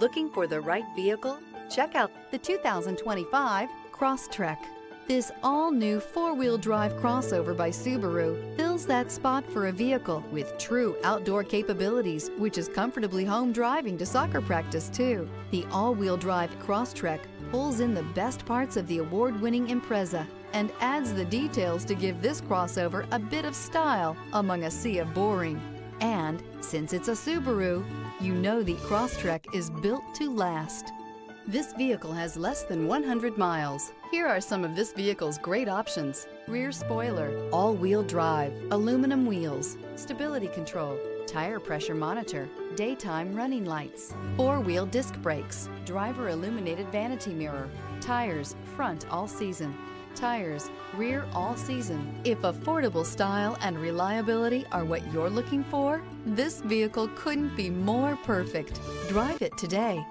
Looking for the right vehicle? Check out the 2025 Crosstrek. This all-new four-wheel drive crossover by Subaru fills that spot for a vehicle with true outdoor capabilities, which is comfortably home driving to soccer practice too. The all-wheel drive Crosstrek pulls in the best parts of the award-winning Impreza and adds the details to give this crossover a bit of style among a sea of boring. And since it's a Subaru, you know the Crosstrek is built to last. This vehicle has less than 100 miles. Here are some of this vehicle's great options: rear spoiler, all-wheel drive, aluminum wheels, stability control, tire pressure monitor, daytime running lights, four-wheel disc brakes, driver illuminated vanity mirror, tires front all season, tires rear all season. If affordable style and reliability are what you're looking for, this vehicle couldn't be more perfect. Drive it today.